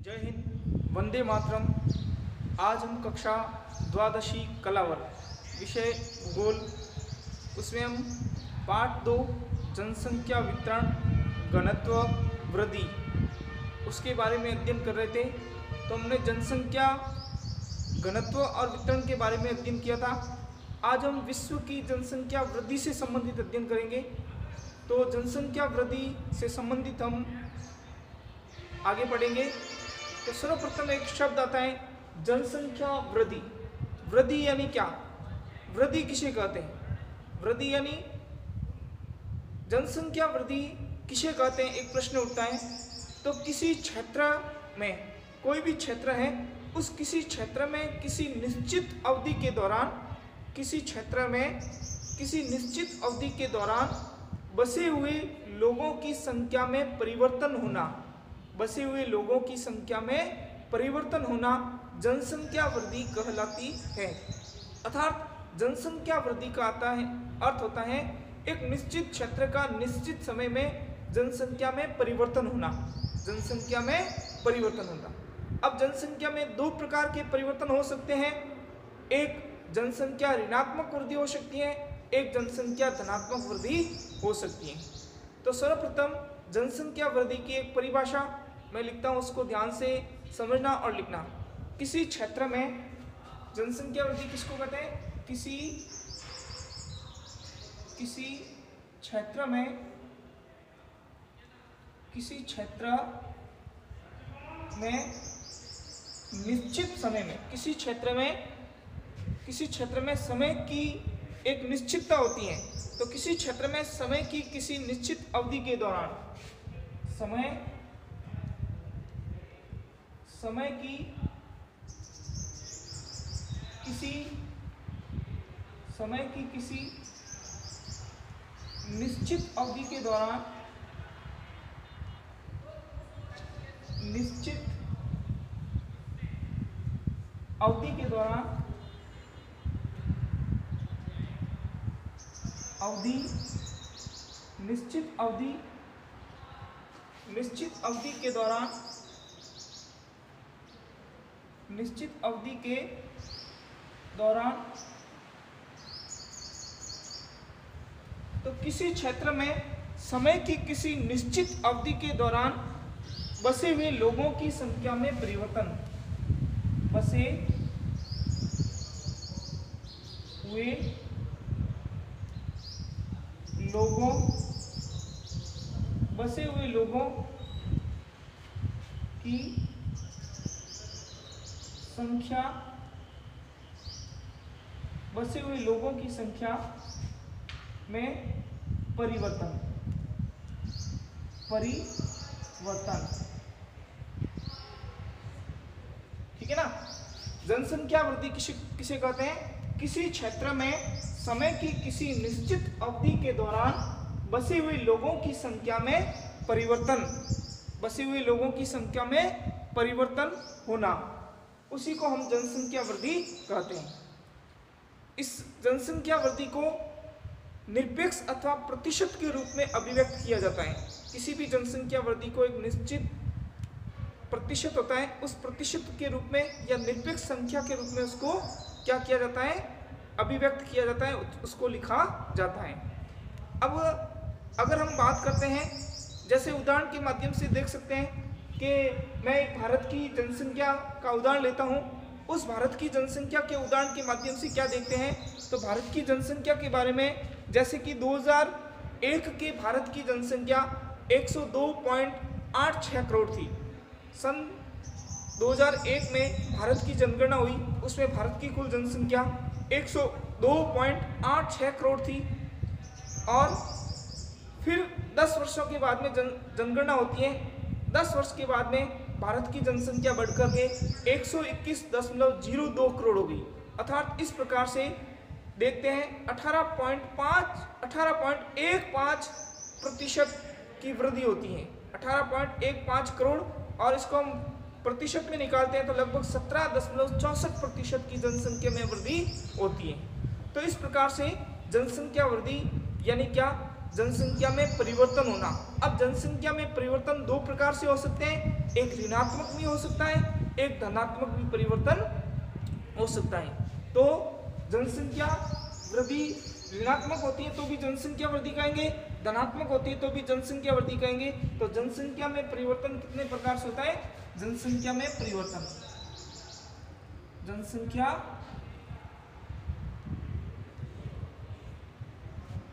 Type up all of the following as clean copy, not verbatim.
जय हिंद, वंदे मातरम। आज हम कक्षा द्वादशी कला वर्ग विषय भूगोल, उसमें हम पाठ 2 जनसंख्या वितरण घनत्व वृद्धि उसके बारे में अध्ययन कर रहे थे। तो हमने जनसंख्या घनत्व और वितरण के बारे में अध्ययन किया था। आज हम विश्व की जनसंख्या वृद्धि से संबंधित अध्ययन करेंगे। तो जनसंख्या वृद्धि से संबंधित हम आगे पढ़ेंगे। तो सर्वप्रथम एक शब्द आता है जनसंख्या वृद्धि। वृद्धि यानी क्या? वृद्धि किसे कहते हैं? वृद्धि यानी जनसंख्या वृद्धि किसे कहते हैं, एक प्रश्न उठता है। तो किसी क्षेत्र में, कोई भी क्षेत्र है, उस किसी क्षेत्र में किसी निश्चित अवधि के दौरान, किसी क्षेत्र में किसी निश्चित अवधि के दौरान बसे हुए लोगों की संख्या में परिवर्तन होना, बसे हुए लोगों की संख्या में परिवर्तन होना जनसंख्या वृद्धि कहलाती है। अर्थात जनसंख्या वृद्धि का अर्थ होता है एक निश्चित क्षेत्र का निश्चित समय में जनसंख्या में परिवर्तन होना, जनसंख्या में परिवर्तन होना। अब जनसंख्या में 2 प्रकार के परिवर्तन हो सकते हैं। एक जनसंख्या ऋणात्मक वृद्धि हो सकती है, एक जनसंख्या धनात्मक वृद्धि हो सकती है। तो सर्वप्रथम जनसंख्या वृद्धि की एक परिभाषा मैं लिखता हूँ, उसको ध्यान से समझना और लिखना। किसी क्षेत्र में जनसंख्या वृद्धि किसको कहते हैं? किसी क्षेत्र में, किसी क्षेत्र में निश्चित समय में, किसी क्षेत्र में समय की एक निश्चितता होती है। तो किसी क्षेत्र में समय की किसी निश्चित अवधि के दौरान, समय की किसी निश्चित अवधि के दौरान, निश्चित अवधि के दौरान तो किसी क्षेत्र में समय की किसी निश्चित अवधि के दौरान बसे हुए लोगों की संख्या में परिवर्तन, बसे हुए लोगों की संख्या, बसे हुए लोगों की संख्या में परिवर्तन। ठीक है ना? जनसंख्या वृद्धि किसे कहते हैं? किसी क्षेत्र में समय की किसी निश्चित अवधि के दौरान बसे हुए लोगों की संख्या में परिवर्तन, बसे हुए लोगों की संख्या में परिवर्तन होना, उसी को हम जनसंख्या वृद्धि कहते हैं। इस जनसंख्या वृद्धि को निरपेक्ष अथवा प्रतिशत के रूप में अभिव्यक्त किया जाता है। किसी भी जनसंख्या वृद्धि को एक निश्चित प्रतिशत होता है, उस प्रतिशत के रूप में या निरपेक्ष संख्या के रूप में उसको क्या किया जाता है? अभिव्यक्त किया जाता है, उसको लिखा जाता है। अब अगर हम बात करते हैं, जैसे उदाहरण के माध्यम से देख सकते हैं कि मैं एक भारत की जनसंख्या का उदाहरण लेता हूं। उस भारत की जनसंख्या के उदाहरण के माध्यम से क्या देखते हैं? तो भारत की जनसंख्या के बारे में, जैसे कि 2001 के भारत की जनसंख्या 102.86 करोड़ थी। सन 2001 में भारत की जनगणना हुई, उसमें भारत की कुल जनसंख्या 102.86 करोड़ थी। और फिर 10 वर्षों के बाद में जनगणना होती है। 10 वर्ष के बाद में भारत की जनसंख्या बढ़कर के 121.02 करोड़ हो गई। अर्थात इस प्रकार से देखते हैं 18.15% की वृद्धि होती है, 18.15 करोड़। और इसको हम प्रतिशत में निकालते हैं तो लगभग 17.64% की जनसंख्या में वृद्धि होती है। तो इस प्रकार से जनसंख्या वृद्धि यानी क्या? जनसंख्या में परिवर्तन होना। अब जनसंख्या में परिवर्तन दो प्रकार से हो सकते हैं, एक ऋणात्मक भी हो सकता है, एक धनात्मक भी परिवर्तन हो सकता है। तो जनसंख्या वृद्धि ऋणात्मक होती है तो भी जनसंख्या वृद्धि कहेंगे, धनात्मक होती है तो भी जनसंख्या वृद्धि कहेंगे। तो जनसंख्या में परिवर्तन कितने प्रकार से होता है? जनसंख्या में परिवर्तन, जनसंख्या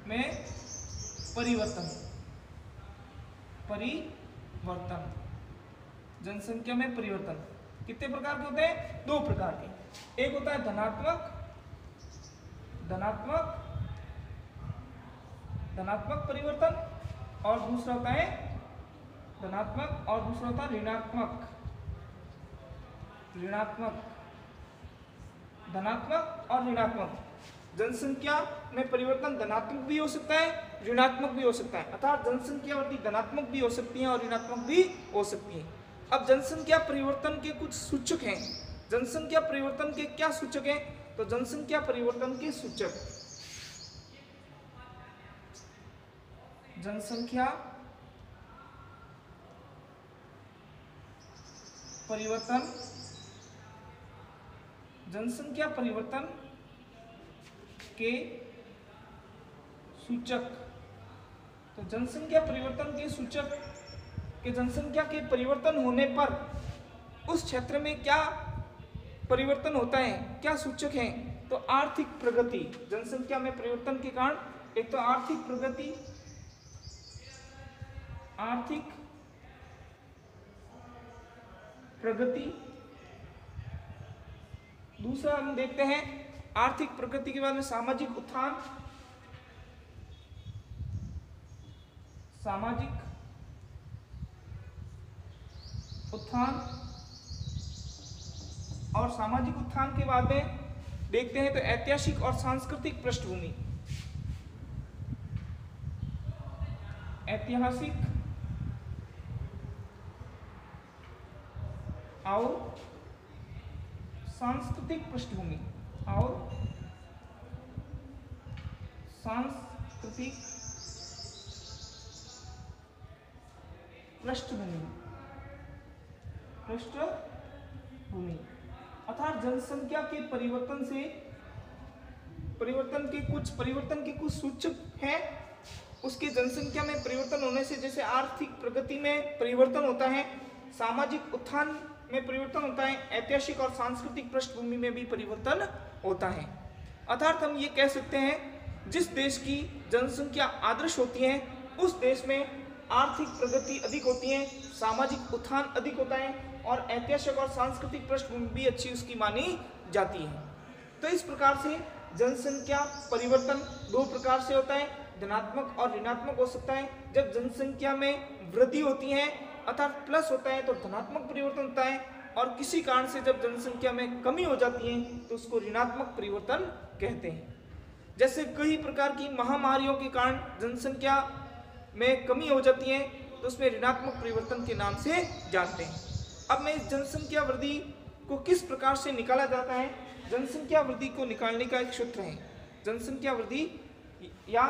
में परिवर्तन, जनसंख्या में परिवर्तन कितने प्रकार के होते हैं? दो प्रकार के। एक होता है धनात्मक परिवर्तन, और दूसरा होता है धनात्मक, और दूसरा होता है धनात्मक और ऋणात्मक। जनसंख्या में परिवर्तन धनात्मक भी हो सकता है, ऋणात्मक भी हो सकता है, अर्थात जनसंख्या वृद्धि धनात्मक भी हो सकती है और ऋणात्मक भी हो सकती है। अब जनसंख्या परिवर्तन के कुछ सूचक हैं। जनसंख्या परिवर्तन के क्या सूचक हैं? तो जनसंख्या परिवर्तन के सूचक, जनसंख्या परिवर्तन के सूचक। तो जनसंख्या परिवर्तन के सूचक कि जनसंख्या के परिवर्तन होने पर उस क्षेत्र में क्या परिवर्तन होता है, क्या सूचक हैं? तो आर्थिक प्रगति, जनसंख्या में परिवर्तन के कारण एक तो आर्थिक प्रगति, दूसरा हम देखते हैं आर्थिक प्रगति के बाद में सामाजिक उत्थान, और सामाजिक उत्थान के बाद में देखते हैं तो ऐतिहासिक और सांस्कृतिक पृष्ठभूमि, ऐतिहासिक और सांस्कृतिक पृष्ठभूमि, अर्थात जनसंख्या के परिवर्तन के कुछ सूचक हैं। उसके जनसंख्या में परिवर्तन होने से जैसे आर्थिक प्रगति में परिवर्तन होता है, सामाजिक उत्थान में परिवर्तन होता है, ऐतिहासिक और सांस्कृतिक पृष्ठभूमि में भी परिवर्तन होता है। अर्थात हम ये कह सकते हैं जिस देश की जनसंख्या आदर्श होती है उस देश में आर्थिक प्रगति अधिक होती है, सामाजिक उत्थान अधिक होता है और ऐतिहासिक और सांस्कृतिक पृष्ठभूमि भी अच्छी उसकी मानी जाती है। तो इस प्रकार से जनसंख्या परिवर्तन दो प्रकार से होता है, धनात्मक और ऋणात्मक हो सकता है। जब जनसंख्या में वृद्धि होती है अर्थात प्लस होता है तो धनात्मक परिवर्तन होता है, और किसी कारण से जब जनसंख्या में कमी हो जाती है तो उसको ऋणात्मक परिवर्तन कहते हैं। जैसे कई प्रकार की महामारियों के कारण जनसंख्या में कमी हो जाती है तो उसमें ऋणात्मक परिवर्तन के नाम से जानते हैं। अब मैं इस जनसंख्या वृद्धि को किस प्रकार से निकाला जाता है, जनसंख्या वृद्धि को निकालने का एक सूत्र है। जनसंख्या वृद्धि या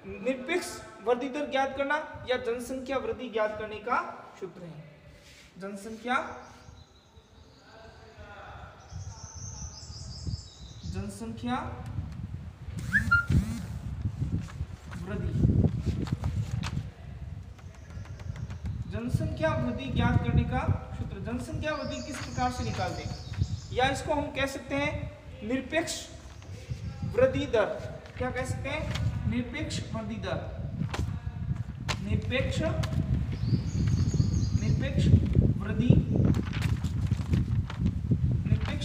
निरपेक्ष वृद्धि दर ज्ञात करना या जनसंख्या वृद्धि ज्ञात करने का सूत्र है। जनसंख्या वृद्धि ज्ञात करने का सूत्र। जनसंख्या वृद्धि किस प्रकार से निकालते हैं, या इसको हम कह सकते हैं निरपेक्ष वृद्धि दर। क्या कह सकते हैं? निरपेक्ष वृद्धि दर। निरपेक्ष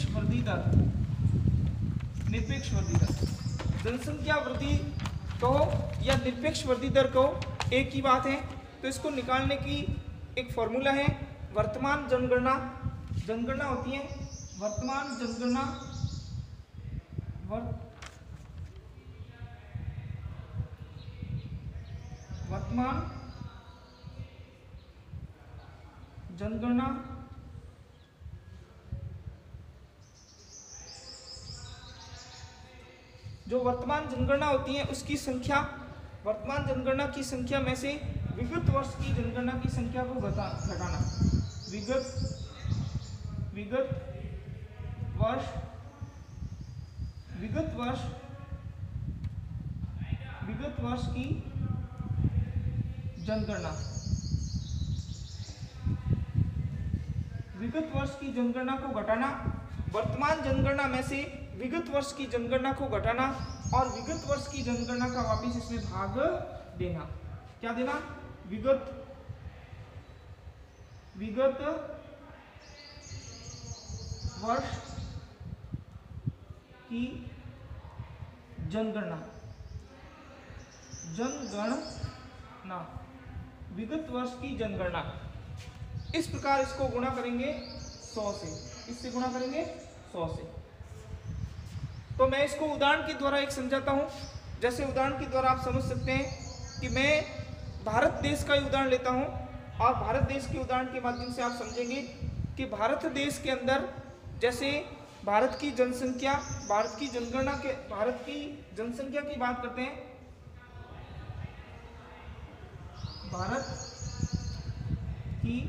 वृद्धि दर। जनसंख्या वृद्धि कहो या निरपेक्ष वृद्धि दर कहो एक ही बात है। तो इसको निकालने की एक फॉर्मूला है, वर्तमान जनगणना होती है, वर्तमान जनगणना जो वर्तमान जनगणना होती है उसकी संख्या वर्तमान जनगणना की संख्या में से विगत वर्ष की जनगणना की संख्या को घटाना। विगत वर्ष की जनगणना, विगत वर्ष की जनगणना को घटाना, वर्तमान जनगणना में से विगत वर्ष की जनगणना को घटाना और विगत वर्ष की जनगणना का वापस इसमें भाग देना। क्या देना? विगत वर्ष की जनगणना, विगत वर्ष की जनगणना, इस प्रकार इसको गुणा करेंगे 100 से। इससे गुणा करेंगे 100 से। तो मैं इसको उदाहरण के द्वारा एक समझाता हूं। जैसे उदाहरण के द्वारा आप समझ सकते हैं कि मैं भारत देश का ही उदाहरण लेता हूं और भारत देश के उदाहरण के माध्यम से आप समझेंगे कि भारत देश के अंदर जैसे भारत की जनसंख्या, भारत की जनगणना के, भारत की जनसंख्या की बात करते हैं। भारत की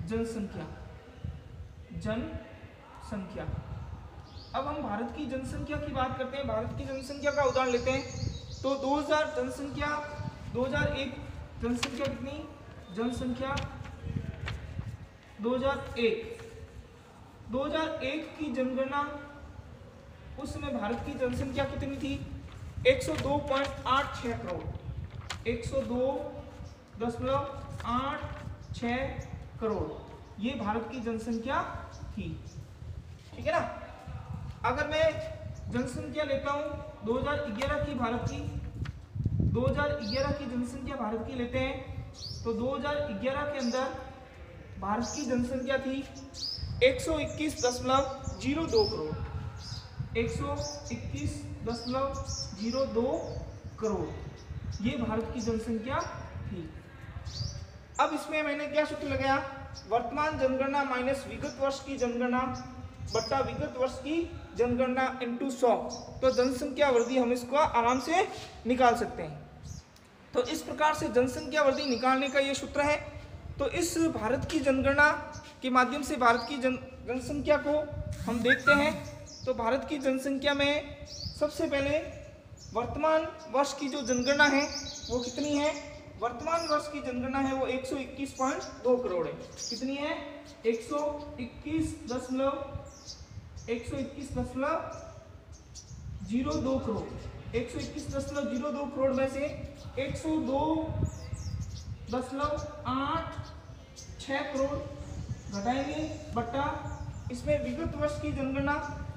जनसंख्या, अब हम भारत की जनसंख्या की बात करते हैं। भारत की जनसंख्या का उदाहरण लेते हैं तो 2001 जनसंख्या कितनी? जनसंख्या 2001 की जनगणना, उस समय भारत की जनसंख्या कितनी थी? 102.86 करोड़, 102.86 करोड़, ये भारत की जनसंख्या थी। ठीक है ना? अगर मैं जनसंख्या लेता हूं 2011 की, भारत की 2011 की जनसंख्या भारत की लेते हैं तो 2011 के अंदर भारत की जनसंख्या थी 121.02 करोड़, 121.02 करोड़, ये भारत की जनसंख्या थी। अब इसमें मैंने क्या सूत्र लगाया? वर्तमान जनगणना माइनस विगत वर्ष की जनगणना बट्टा विगत वर्ष की जनगणना इंटू 100। तो जनसंख्या वृद्धि हम इसको आराम से निकाल सकते हैं। तो इस प्रकार से जनसंख्या वृद्धि निकालने का ये सूत्र है। तो इस भारत की जनगणना के माध्यम से भारत की जनसंख्या को हम देखते हैं। तो भारत की जनसंख्या में सबसे पहले वर्तमान वर्ष की जो जनगणना है वो कितनी है? वर्तमान वर्ष की जनगणना है वो 121.2 करोड़ है। कितनी है? 121.02 करोड़। 121.02 करोड़ में से 102.86 करोड़ घटाएंगे बट्टा इसमें विगत वर्ष की जनगणना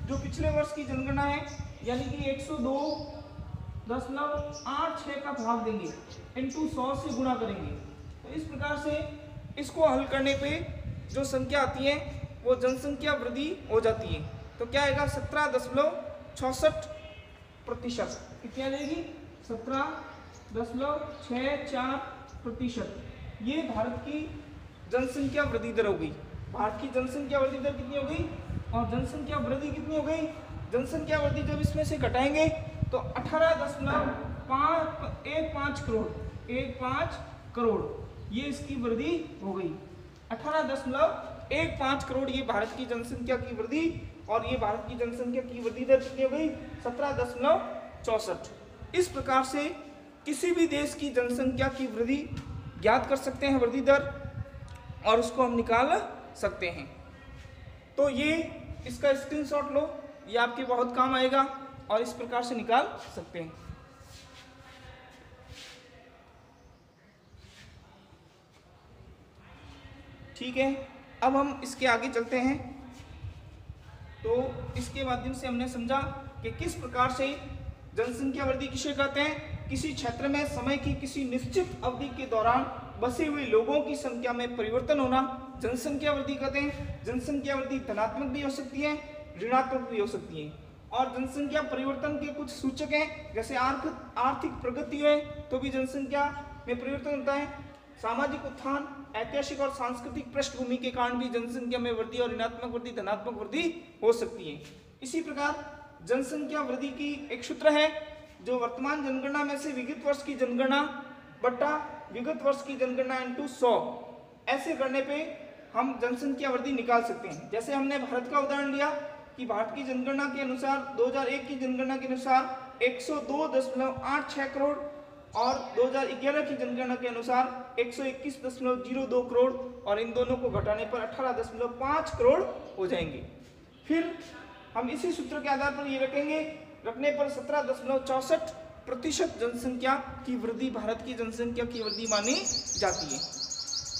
जो पिछले वर्ष की जनगणना है यानी कि 102.86 का भाग देंगे इंटू 100 से गुणा करेंगे। तो इस प्रकार से इसको हल करने पे जो संख्या आती है वो जनसंख्या वृद्धि हो जाती है। तो क्या आएगा? 17.64%। कितनी आ जाएगी? 17.64%। ये भारत की जनसंख्या वृद्धि दर हो गई। भारत की जनसंख्या वृद्धि दर कितनी हो गई और जनसंख्या वृद्धि कितनी हो गई? जनसंख्या वृद्धि जब इसमें से घटाएंगे तो 18.15 करोड़, 15 करोड़ ये इसकी वृद्धि हो गई। 18.15 करोड़ ये भारत की जनसंख्या की वृद्धि और ये भारत की जनसंख्या की वृद्धि दर कितनी हो गई? 17.64। इस प्रकार से किसी भी देश की जनसंख्या की वृद्धि ज्ञात कर सकते हैं, वृद्धि दर, और उसको हम निकाल सकते हैं। तो ये इसका स्क्रीनशॉट लो, ये आपके बहुत काम आएगा और इस प्रकार से निकाल सकते हैं। ठीक है, अब हम इसके आगे चलते हैं। तो इसके माध्यम से हमने समझा कि किस प्रकार से जनसंख्या वृद्धि किसे कहते हैं? किसी क्षेत्र में समय की किसी निश्चित अवधि के दौरान बसे हुए लोगों की संख्या में परिवर्तन होना जनसंख्या वृद्धि कहते हैं। जनसंख्या वृद्धि धनात्मक भी हो सकती है, ऋणात्मक भी हो सकती है। और जनसंख्या परिवर्तन के कुछ सूचक हैं, जैसे आर्थिक प्रगति है तो भी जनसंख्या में परिवर्तन होता है। सामाजिक उत्थान, ऐतिहासिक और सांस्कृतिक पृष्ठभूमि के कारण भी जनसंख्या में वृद्धि और ऋणात्मक वृद्धि, धनात्मक वृद्धि हो सकती है। इसी प्रकार जनसंख्या वृद्धि की एक सूत्र है जो वर्तमान जनगणना में से विगत वर्ष की जनगणना बट्टा विगत वर्ष की जनगणना इंटू 100, ऐसे करने पे हम जनसंख्या वृद्धि निकाल सकते हैं। जैसे हमने भारत का उदाहरण लिया कि भारत की जनगणना के अनुसार 2001 की जनगणना के अनुसार 102.86 करोड़ और 2011 की जनगणना के अनुसार 121.02 करोड़, और इन दोनों को घटाने पर 18.5 करोड़ हो जाएंगे। फिर हम इसी सूत्र के आधार पर ये रखने पर 17.64% जनसंख्या की वृद्धि, भारत की जनसंख्या की वृद्धि मानी जाती है।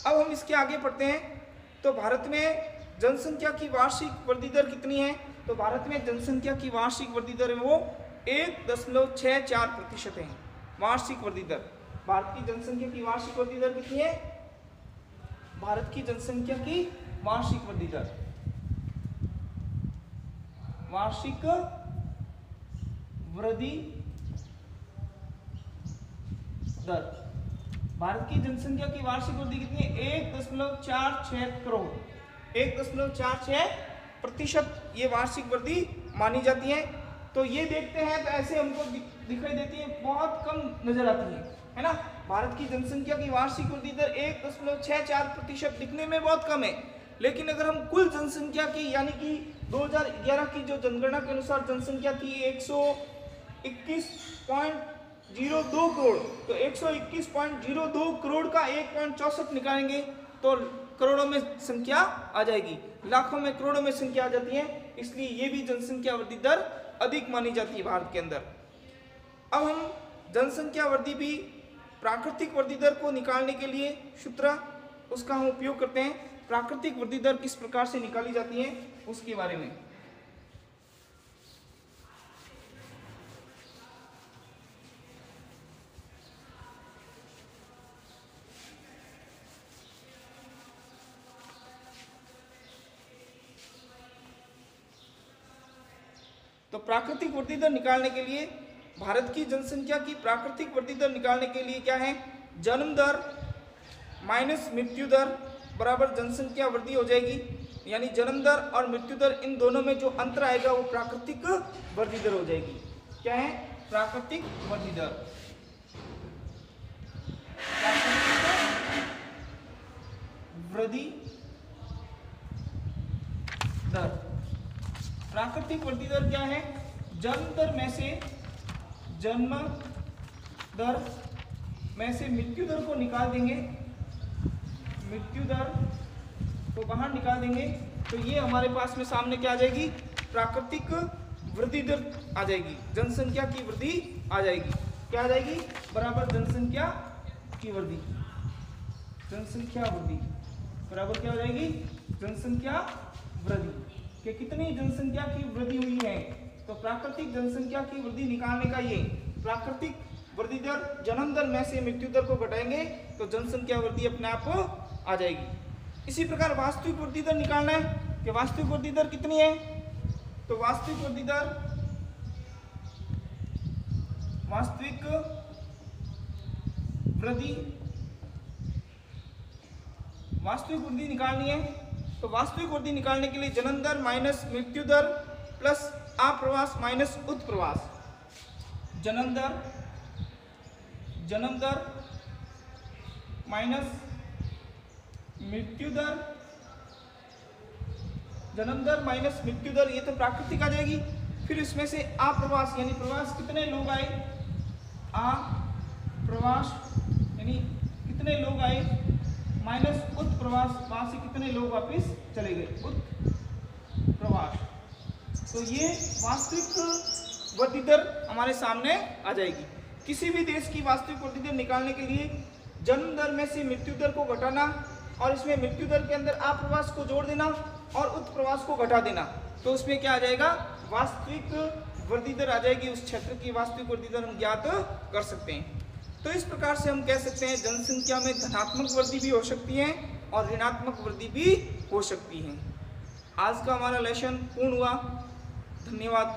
अब हम इसके आगे पढ़ते हैं। तो भारत में जनसंख्या की वार्षिक वृद्धि दर कितनी है? तो भारत में जनसंख्या की वार्षिक वृद्धि दर है वो 1.64% है। वार्षिक वृद्धि दर, भारत की जनसंख्या की वार्षिक वृद्धि दर कितनी है? भारत की जनसंख्या की वार्षिक वृद्धि दर, वार्षिक वृद्धि दर, भारत की जनसंख्या की वार्षिक वृद्धि कितनी है? 1.46 करोड़, 1.46% ये वार्षिक वृद्धि मानी जाती है। तो ये देखते हैं तो ऐसे हमको दिखाई देती है, बहुत कम नजर आती है ना। भारत की जनसंख्या की वार्षिक वृद्धि दर 1.64% दिखने में बहुत कम है, लेकिन अगर हम कुल जनसंख्या की यानी कि 2011 की जो जनगणना के अनुसार जनसंख्या थी 121.02 करोड़, तो 121.02 करोड़ का 1.64 निकालेंगे तो करोड़ों में संख्या आ जाएगी, लाखों में करोड़ों में संख्या आ जाती है, इसलिए ये भी जनसंख्या वृद्धि दर अधिक मानी जाती है भारत के अंदर। अब हम जनसंख्या वृद्धि भी प्राकृतिक वृद्धि दर को निकालने के लिए सूत्र उसका हम उपयोग करते हैं। प्राकृतिक वृद्धि दर किस प्रकार से निकाली जाती है उसके बारे में। तो प्राकृतिक वृद्धि दर निकालने के लिए, भारत की जनसंख्या की प्राकृतिक वृद्धि दर निकालने के लिए क्या है? जन्म दर माइनस मृत्यु दर बराबर जनसंख्या वृद्धि हो जाएगी, यानी जन्म दर और मृत्यु दर इन दोनों में जो अंतर आएगा वो प्राकृतिक वृद्धि दर हो जाएगी। क्या है? प्राकृतिक वृद्धि दर। वृद्धि दर, प्राकृतिक वृद्धि दर क्या है? जन्म दर में से मृत्यु दर को निकाल देंगे, मृत्यु दर को बाहर निकाल देंगे तो ये हमारे पास में सामने क्या आ जाएगी? प्राकृतिक वृद्धि दर आ जाएगी, जनसंख्या की वृद्धि आ जाएगी। क्या आ जाएगी? बराबर जनसंख्या की वृद्धि, जनसंख्या वृद्धि बराबर क्या हो जाएगी? जनसंख्या वृद्धि। कि कितनी जनसंख्या की वृद्धि हुई है? तो प्राकृतिक जनसंख्या की वृद्धि निकालने का ये प्राकृतिक वृद्धि दर, जन्म दर में से मृत्यु दर को घटाएंगे तो जनसंख्या वृद्धि अपने आप आ जाएगी। इसी प्रकार वास्तविक वृद्धि दर निकालना है कि वास्तविक वृद्धि दर कितनी है? तो वास्तविक वृद्धि दर, वास्तविक वृद्धि निकालनी है। तो वास्तविक वृद्धि निकालने के लिए जन्म दर माइनस मृत्यु दर प्लस आप्रवास माइनस उत्प्रवास, जन्म दर माइनस मृत्यु दर, जन्म दर माइनस मृत्यु दर, ये तो प्राकृतिक आ जाएगी। फिर इसमें से आप्रवास यानी प्रवास कितने लोग आए, आप्रवास यानी कितने लोग आए, माइनस उत्प्रवास, वहां से कितने लोग वापस चले गए, उत्प्रवास। तो ये वास्तविक वृद्धि दर हमारे सामने आ जाएगी। किसी भी देश की वास्तविक वृद्धि दर निकालने के लिए जन्म दर में से मृत्यु दर को घटाना और इसमें मृत्यु दर के अंदर आप्रवास को जोड़ देना और उत्प्रवास को घटा देना, तो उसमें क्या आ जाएगा? वास्तविक वृद्धि दर आ जाएगी। उस क्षेत्र की वास्तविक वृद्धि दर हम ज्ञात कर सकते हैं। तो इस प्रकार से हम कह सकते हैं जनसंख्या में धनात्मक वृद्धि भी हो सकती है और ऋणात्मक वृद्धि भी हो सकती है। आज का हमारा लेसन पूर्ण हुआ। धन्यवाद।